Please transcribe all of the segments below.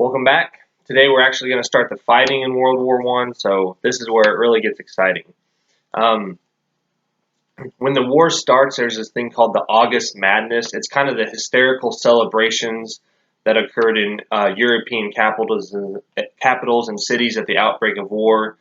Welcome back. Today we're actually going to start the fighting in World War One, so this is where it really gets exciting. Um, when the war starts, there's this thing called the August Madness. It's kind of the hysterical celebrations that occurred in European capitals and cities at the outbreak of war.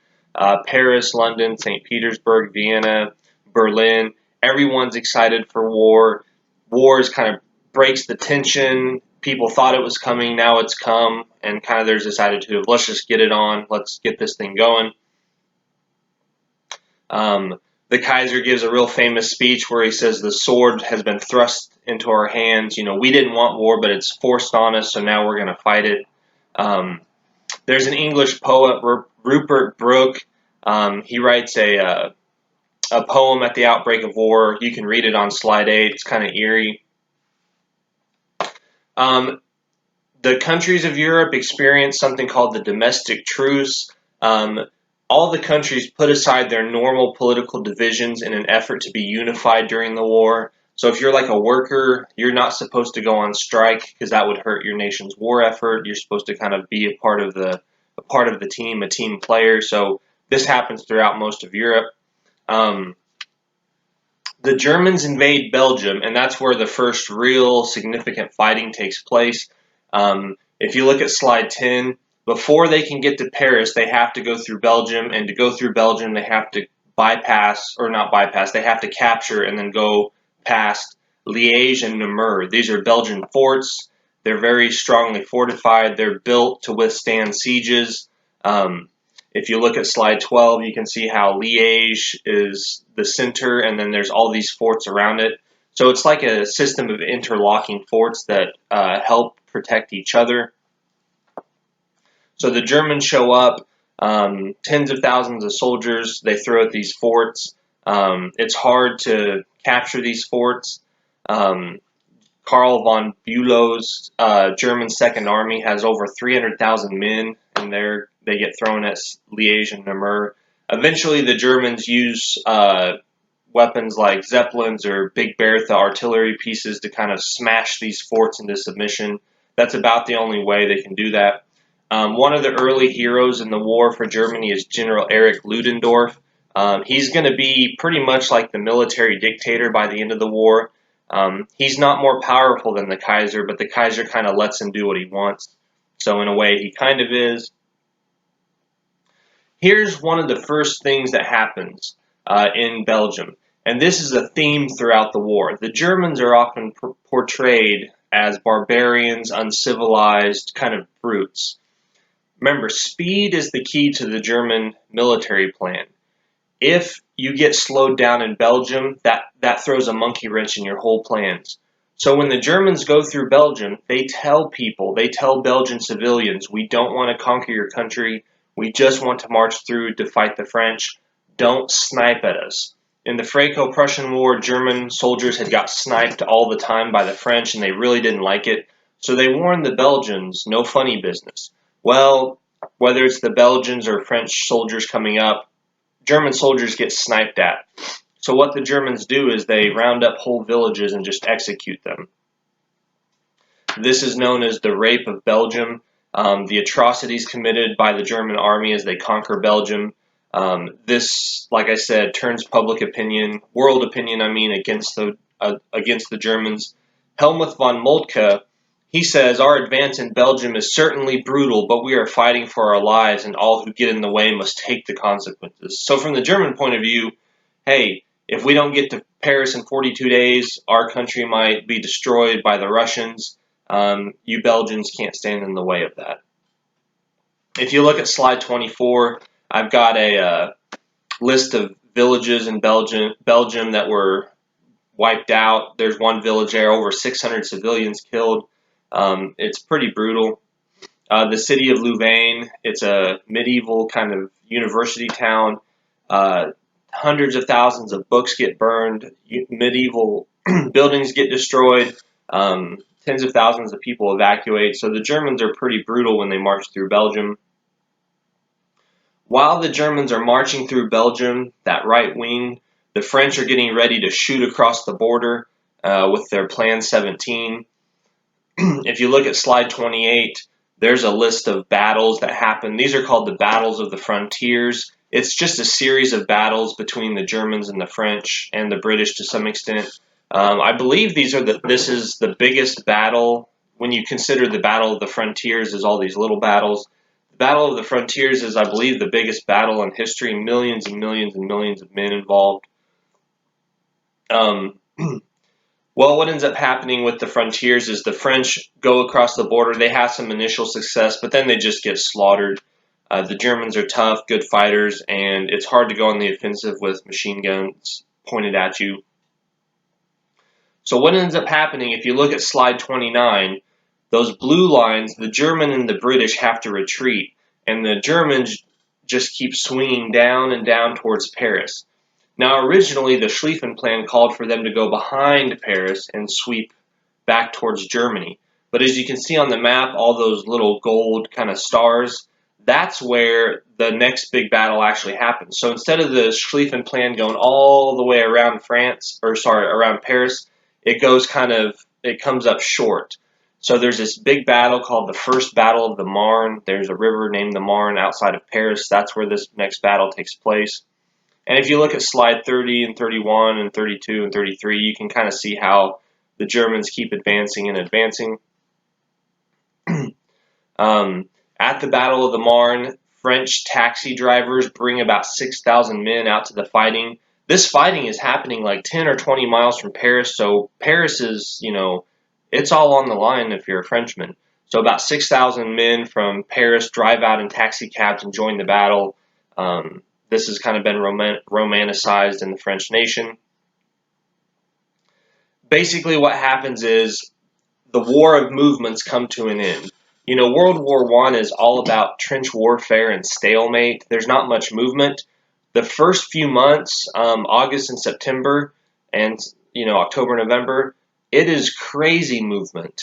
Paris, London, St. Petersburg, Vienna, Berlin. Everyone's excited for war. War is kind of breaks the tension. People thought it was coming, now it's come, and kind of there's this attitude of let's just get it on, let's get this thing going. The Kaiser gives a real famous speech where he says the sword has been thrust into our hands. You know, we didn't want war, but it's forced on us, so now we're going to fight it. There's an English poet, Rupert Brooke. He writes a poem at the outbreak of war. You can read it on slide 8. It's kind of eerie. The countries of Europe experienced something called the domestic truce. All the countries put aside their normal political divisions in an effort to be unified during the war. So if you're like a worker, you're not supposed to go on strike because that would hurt your nation's war effort. You're supposed to kind of be a part of the team, a team player. So this happens throughout most of Europe. The Germans invade Belgium, and that's where the first real significant fighting takes place. If you look at slide 10, before they can get to Paris, they have to go through Belgium, and to go through Belgium, they have to they have to capture and then go past Liège and Namur. These are Belgian forts. They're very strongly fortified. They're built to withstand sieges. If you look at slide 12, you can see how Liège is the center, and then there's all these forts around it. So it's like a system of interlocking forts that help protect each other. So the Germans show up, tens of thousands of soldiers. They throw at these forts. It's hard to capture these forts. Karl von Bülow's German Second Army has over 300,000 men, and they get thrown at Liège and Namur. Eventually, the Germans use weapons like Zeppelins or Big Bertha artillery pieces to kind of smash these forts into submission. That's about the only way they can do that. One of the early heroes in the war for Germany is General Erich Ludendorff. He's going to be pretty much like the military dictator by the end of the war. He's not more powerful than the Kaiser, but the Kaiser kind of lets him do what he wants. So in a way, he kind of is. Here's one of the first things that happens in Belgium, and this is a theme throughout the war. The Germans are often portrayed as barbarians, uncivilized, kind of brutes. Remember, speed is the key to the German military plan. If you get slowed down in Belgium, that throws a monkey wrench in your whole plans. So when the Germans go through Belgium, they tell Belgian civilians, we don't want to conquer your country. We just want to march through to fight the French. Don't snipe at us. In the Franco-Prussian War, German soldiers had got sniped all the time by the French, and they really didn't like it. So they warned the Belgians, no funny business. Well, whether it's the Belgians or French soldiers coming up, German soldiers get sniped at. So what the Germans do is they round up whole villages and just execute them. This is known as the Rape of Belgium. The atrocities committed by the German army as they conquer Belgium. This, like I said, turns public opinion, world opinion, against the Germans. Helmuth von Moltke, he says, our advance in Belgium is certainly brutal, but we are fighting for our lives, and all who get in the way must take the consequences. So from the German point of view, hey, if we don't get to Paris in 42 days, our country might be destroyed by the Russians. You Belgians can't stand in the way of that. If you look at slide 24, I've got a list of villages in Belgium that were wiped out. There's one village there, over 600 civilians killed. It's pretty brutal. The city of Louvain, it's a medieval kind of university town. Hundreds of thousands of books get burned. Medieval buildings get destroyed. Tens of thousands of people evacuate. So the Germans are pretty brutal when they march through Belgium. While the Germans are marching through Belgium, that right wing, the French are getting ready to shoot across the border with their Plan 17. If you look at slide 28, There's a list of battles that happened. These are called the Battles of the Frontiers. It's just a series of battles between the Germans and the French and the British to some extent. I believe this is the biggest battle when you consider the Battle of the Frontiers as all these little battles. The Battle of the Frontiers is, I believe, the biggest battle in history. Millions and millions and millions of men involved. Well, what ends up happening with the frontiers is the French go across the border. They have some initial success, but then they just get slaughtered. The Germans are tough, good fighters, and it's hard to go on the offensive with machine guns pointed at you. So what ends up happening, if you look at slide 29, those blue lines, the German and the British have to retreat, and the Germans just keep swinging down and down towards Paris. Now, originally, the Schlieffen Plan called for them to go behind Paris and sweep back towards Germany. But as you can see on the map, all those little gold kind of stars, that's where the next big battle actually happens. So instead of the Schlieffen Plan going all the way around around Paris, it comes up short. So there's this big battle called the First Battle of the Marne. There's a river named the Marne outside of Paris. That's where this next battle takes place. And if you look at slide 30 and 31 and 32 and 33, you can kind of see how the Germans keep advancing and advancing. At the Battle of the Marne, French taxi drivers bring about 6,000 men out to the fighting. This fighting is happening like 10 or 20 miles from Paris, so Paris is, it's all on the line if you're a Frenchman. So about 6,000 men from Paris drive out in taxi cabs and join the battle. This has kind of been romanticized in the French nation. Basically what happens is the war of movements come to an end. World War I is all about trench warfare and stalemate. There's not much movement. The first few months, August and September, and October, November, it is crazy movement.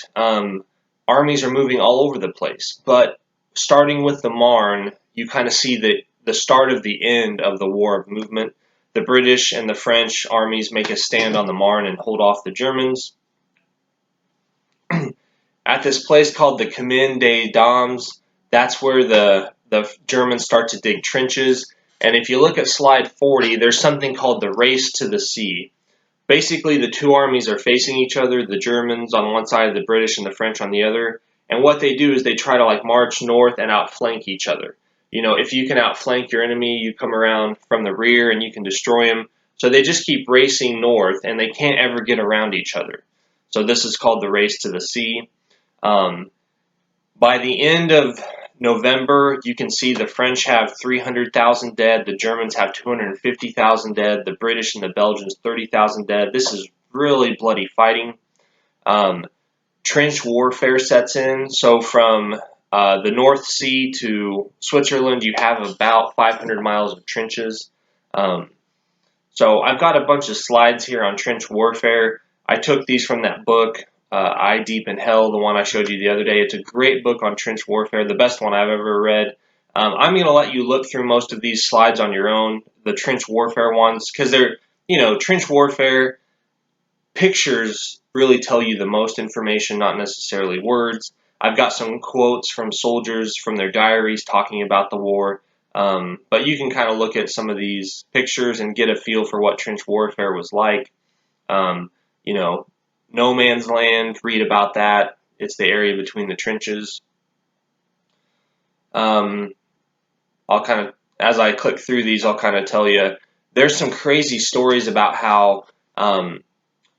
Armies are moving all over the place. But starting with the Marne, you kind of see the start of the end of the war of movement. The British and the French armies make a stand on the Marne and hold off the Germans. At this place called the Chemin des Dames, that's where the Germans start to dig trenches. And if you look at slide 40, there's something called the Race to the Sea. Basically, the two armies are facing each other, the Germans on one side, the British and the French on the other. And what they do is they try to march north and outflank each other. If you can outflank your enemy, you come around from the rear and you can destroy them. So they just keep racing north and they can't ever get around each other. So this is called the Race to the Sea. By the end of November, you can see the French have 300,000 dead, the Germans have 250,000 dead, the British and the Belgians 30,000 dead. This is really bloody fighting. Trench warfare sets in. So from the North Sea to Switzerland, you have about 500 miles of trenches. So I've got a bunch of slides here on trench warfare. I took these from that book, Eye Deep in Hell, the one I showed you the other day. It's a great book on trench warfare, the best one I've ever read. I'm going to let you look through most of these slides on your own, the trench warfare ones, because they're, trench warfare pictures really tell you the most information, not necessarily words. I've got some quotes from soldiers from their diaries talking about the war, but you can kind of look at some of these pictures and get a feel for what trench warfare was like. No Man's Land, read about that. It's the area between the trenches. I'll kind of, as I click through these, I'll kind of tell you, there's some crazy stories about how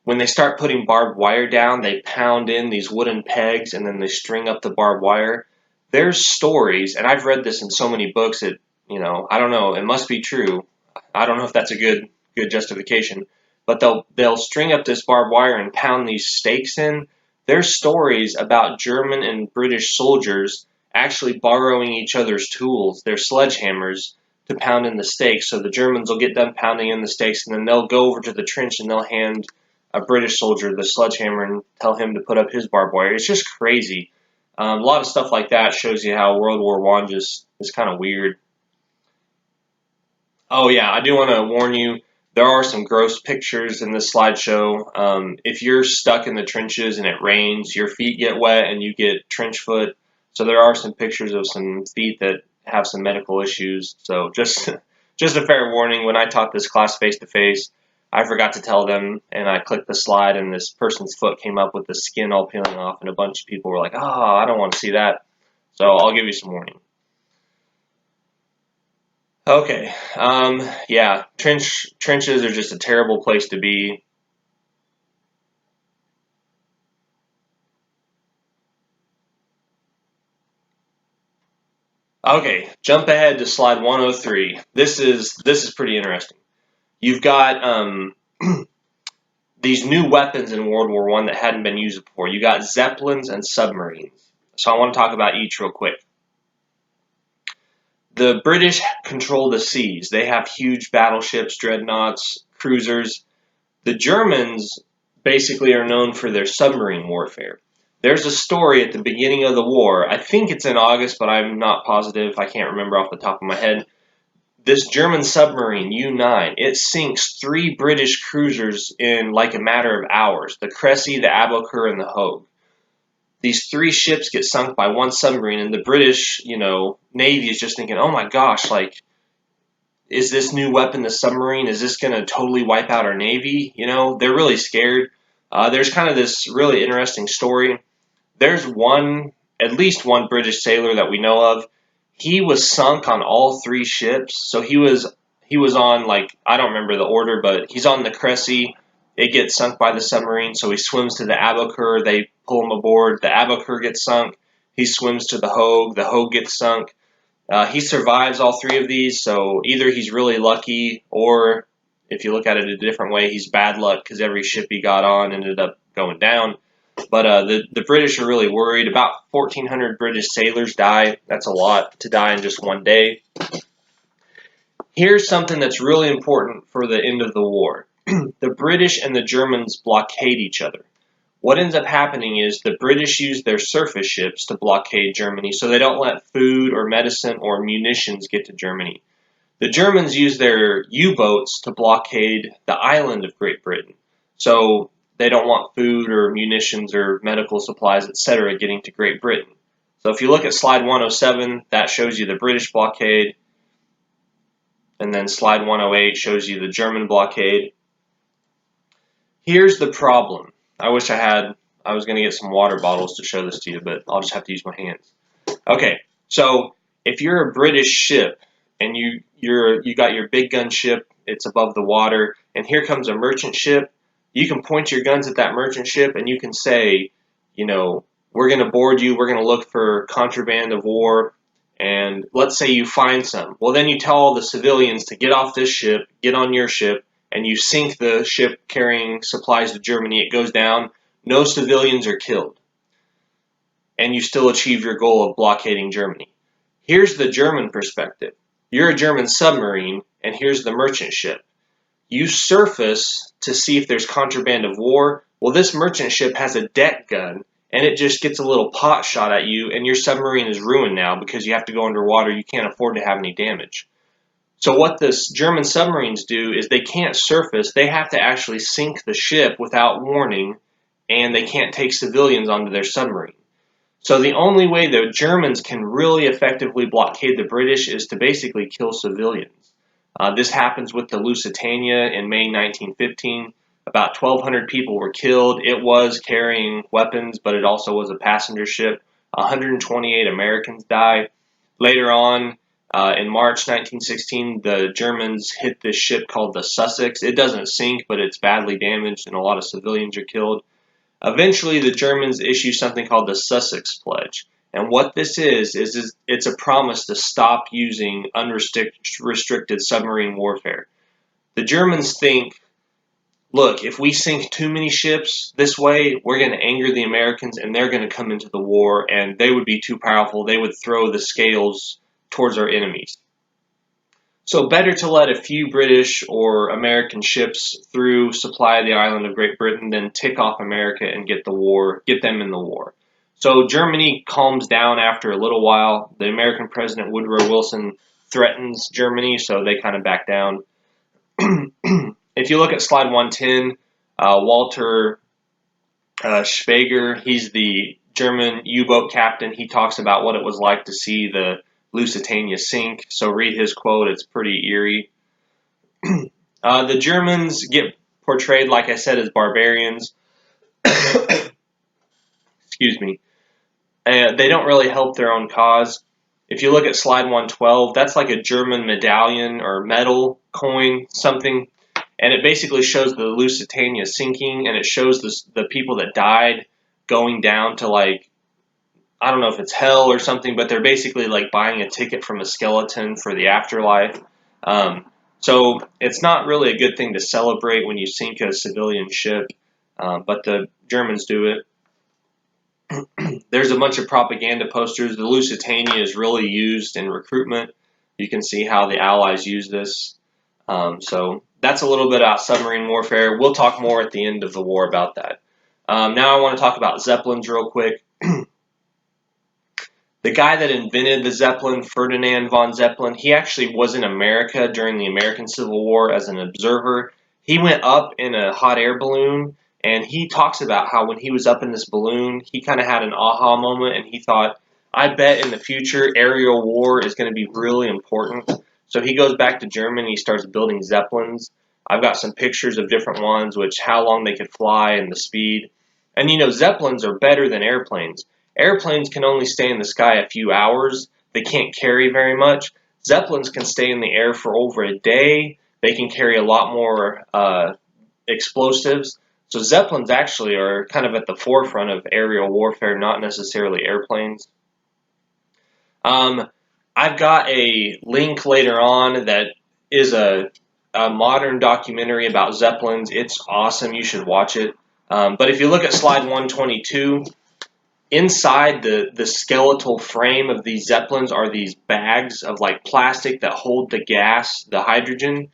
when they start putting barbed wire down, they pound in these wooden pegs and then they string up the barbed wire. There's stories, and I've read this in so many books that, I don't know, it must be true. I don't know if that's a good justification. But they'll string up this barbed wire and pound these stakes in. There's stories about German and British soldiers actually borrowing each other's tools, their sledgehammers, to pound in the stakes. So the Germans will get done pounding in the stakes, and then they'll go over to the trench and they'll hand a British soldier the sledgehammer and tell him to put up his barbed wire. It's just crazy. A lot of stuff like that shows you how World War I just is kind of weird. Oh yeah, I do want to warn you, there are some gross pictures in this slideshow. If you're stuck in the trenches and it rains, your feet get wet and you get trench foot, So there are some pictures of some feet that have some medical issues. So just just a fair warning, when I taught this class face to face, I forgot to tell them, and I clicked the slide, and this person's foot came up with the skin all peeling off, and a bunch of people were like, "Oh, I don't want to see that." So I'll give you some warning. Okay, yeah, trenches are just a terrible place to be. Okay, jump ahead to slide 103. This is pretty interesting. You've got these new weapons in World War I that hadn't been used before. You got zeppelins and submarines. So I want to talk about each real quick. The British control the seas. They have huge battleships, dreadnoughts, cruisers. The Germans basically are known for their submarine warfare. There's a story at the beginning of the war. I think it's in August, but I'm not positive. I can't remember off the top of my head. This German submarine, U-9, it sinks 3 British cruisers in like a matter of hours. The Cressy, the Aboukir, and the Hogue. These 3 ships get sunk by one submarine, and the British, Navy is just thinking, oh my gosh, like, is this new weapon the submarine? Is this going to totally wipe out our Navy? They're really scared. There's kind of this really interesting story. There's at least one British sailor that we know of. He was sunk on all 3 ships. So he was on, like, I don't remember the order, but he's on the Cressy. It gets sunk by the submarine, so he swims to the Aboukir. They pull him aboard. The Aboukir gets sunk. He swims to the Hogue. The Hogue gets sunk. He survives all 3 of these, so either he's really lucky, or if you look at it a different way, he's bad luck because every ship he got on ended up going down. But the British are really worried. About 1,400 British sailors die. That's a lot to die in just one day. Here's something that's really important for the end of the war. The British and the Germans blockade each other. What ends up happening is the British use their surface ships to blockade Germany so they don't let food or medicine or munitions get to Germany. The Germans use their U-boats to blockade the island of Great Britain. So they don't want food or munitions or medical supplies, etc., getting to Great Britain. So if you look at slide 107, that shows you the British blockade. And then slide 108 shows you the German blockade. Here's the problem. I wish I was going to get some water bottles to show this to you, but I'll just have to use my hands. Okay, so if you're a British ship and you got your big gun ship, it's above the water, and here comes a merchant ship, you can point your guns at that merchant ship and you can say, we're going to board you, we're going to look for contraband of war, and let's say you find some. Well, then you tell all the civilians to get off this ship, get on your ship, and you sink the ship carrying supplies to Germany. It goes down. No civilians are killed. And you still achieve your goal of blockading Germany. Here's the German perspective. You're a German submarine, and here's the merchant ship. You surface to see if there's contraband of war. Well, this merchant ship has a deck gun, and it just gets a little pot shot at you, and your submarine is ruined now because you have to go underwater. You can't afford to have any damage. So what the German submarines do is they can't surface. They have to actually sink the ship without warning, and they can't take civilians onto their submarine. So the only way the Germans can really effectively blockade the British is to basically kill civilians. This happens with the Lusitania in May 1915. About 1,200 people were killed. It was carrying weapons, but it also was a passenger ship. 128 Americans died. Later on, in March 1916, the Germans hit this ship called the Sussex. It doesn't sink, but it's badly damaged, and a lot of civilians are killed. Eventually, the Germans issue something called the Sussex Pledge. And what this is it's a promise to stop using unrestricted submarine warfare. The Germans think, look, if we sink too many ships this way, we're going to anger the Americans and they're going to come into the war and they would be too powerful. They would throw the scales towards our enemies. So better to let a few British or American ships through supply the island of Great Britain than tick off America and get them in the war. So Germany calms down after a little while. The American President Woodrow Wilson threatens Germany, so they kind of back down. If you look at slide 110, Walter Schwager, he's the German U-boat captain. He talks about what it was like to see the Lusitania sink. So read his quote. It's pretty eerie. The Germans get portrayed, like I said, as barbarians. Excuse me. They don't really help their own cause. If you look at slide 112, that's like a German medallion or medal coin, something, and it basically shows the Lusitania sinking, and it shows the people that died going down to, like, I don't know if it's hell or something, but they're basically like buying a ticket from a skeleton for the afterlife. Um, so it's not really a good thing to celebrate when you sink a civilian ship, but the Germans do it. There's a bunch of propaganda posters. The Lusitania is really used in recruitment. You can see how the Allies use this. So that's a little bit about submarine warfare. We'll talk more at the end of the war about that. Now I want to talk about Zeppelins real quick. The guy that invented the Zeppelin, Ferdinand von Zeppelin, he actually was in America during the American Civil War as an observer. He went up in a hot air balloon, and he talks about how when he was up in this balloon, he kind of had an aha moment, and he thought, I bet in the future aerial war is going to be really important. So he goes back to Germany, he starts building Zeppelins. I've got some pictures of different ones, which how long they could fly and the speed. And you know, Zeppelins are better than airplanes. Airplanes can only stay in the sky a few hours. They can't carry very much. Zeppelins can stay in the air for over a day. They can carry a lot more explosives. So Zeppelins actually are kind of at the forefront of aerial warfare, not necessarily airplanes. I've got a link later on that is a modern documentary about Zeppelins. It's awesome. You should watch it. But if you look at slide 122, inside the skeletal frame of these Zeppelins are these bags of like plastic that hold the gas, the hydrogen.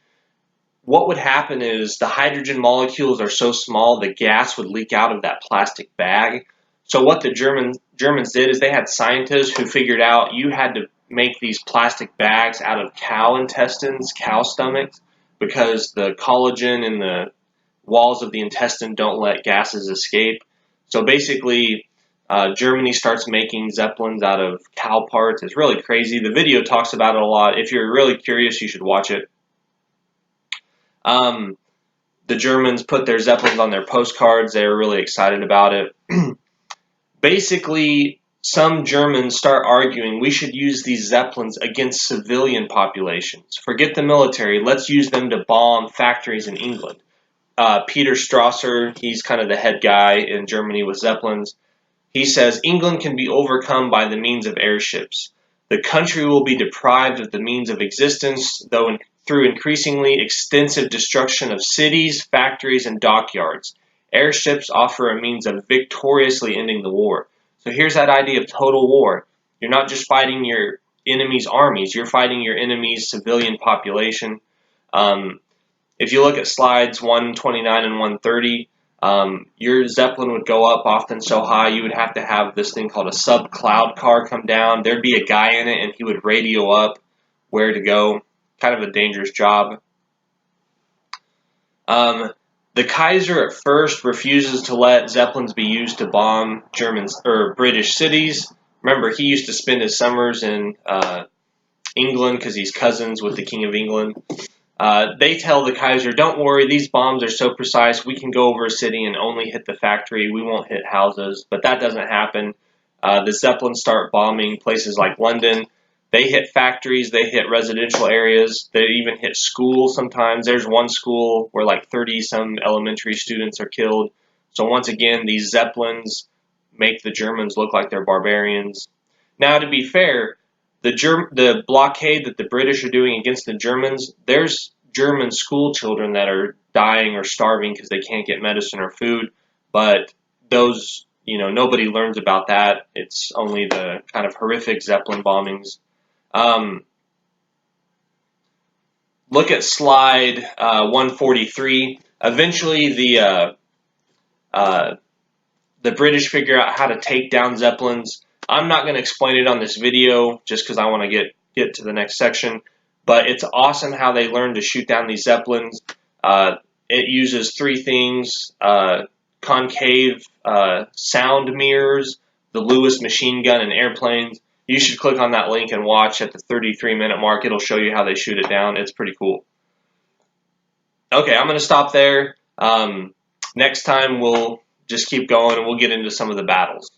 What would happen is the hydrogen molecules are so small the gas would leak out of that plastic bag. So what the Germans did is they had scientists who figured out you had to make these plastic bags out of cow intestines, cow stomachs, because the collagen in the walls of the intestine don't let gases escape. So basically, Germany starts making Zeppelins out of cow parts. It's really crazy. The video talks about it a lot. If you're really curious, you should watch it. The Germans put their Zeppelins on their postcards. They were really excited about it. Basically, some Germans start arguing we should use these Zeppelins against civilian populations. Forget the military. Let's use them to bomb factories in England. Peter Strasser, he's kind of the head guy in Germany with Zeppelins. He says England can be overcome by the means of airships. The country will be deprived of the means of existence, through increasingly extensive destruction of cities, factories, and dockyards. Airships offer a means of victoriously ending the war. So here's that idea of total war. You're not just fighting your enemy's armies, you're fighting your enemy's civilian population. If you look at slides 129 and 130, your Zeppelin would go up often so high you would have to have this thing called a sub-cloud car come down. There'd be a guy in it and he would radio up where to go. Kind of a dangerous job. The Kaiser at first refuses to let Zeppelins be used to bomb German or British cities. Remember, he used to spend his summers in England because he's cousins with the King of England. They tell the Kaiser, don't worry, these bombs are so precise, we can go over a city and only hit the factory, we won't hit houses. But that doesn't happen. The Zeppelins start bombing places like London. They hit factories, they hit residential areas, they even hit schools sometimes. There's one school where like 30-some elementary students are killed. So once again, these Zeppelins make the Germans look like they're barbarians. Now, to be fair, the blockade that the British are doing against the Germans, there's German school children that are dying or starving because they can't get medicine or food, but those, nobody learns about that. It's only the kind of horrific Zeppelin bombings. Look at slide 143. Eventually, the British figure out how to take down Zeppelins. I'm not going to explain it on this video just because I want to get to the next section, but it's awesome how they learn to shoot down these Zeppelins. It uses three things: concave sound mirrors, the Lewis machine gun and airplanes, you should click on that link and watch at the 33-minute mark. It'll show you how they shoot it down. It's pretty cool. Okay, I'm going to stop there. Next time we'll just keep going and we'll get into some of the battles.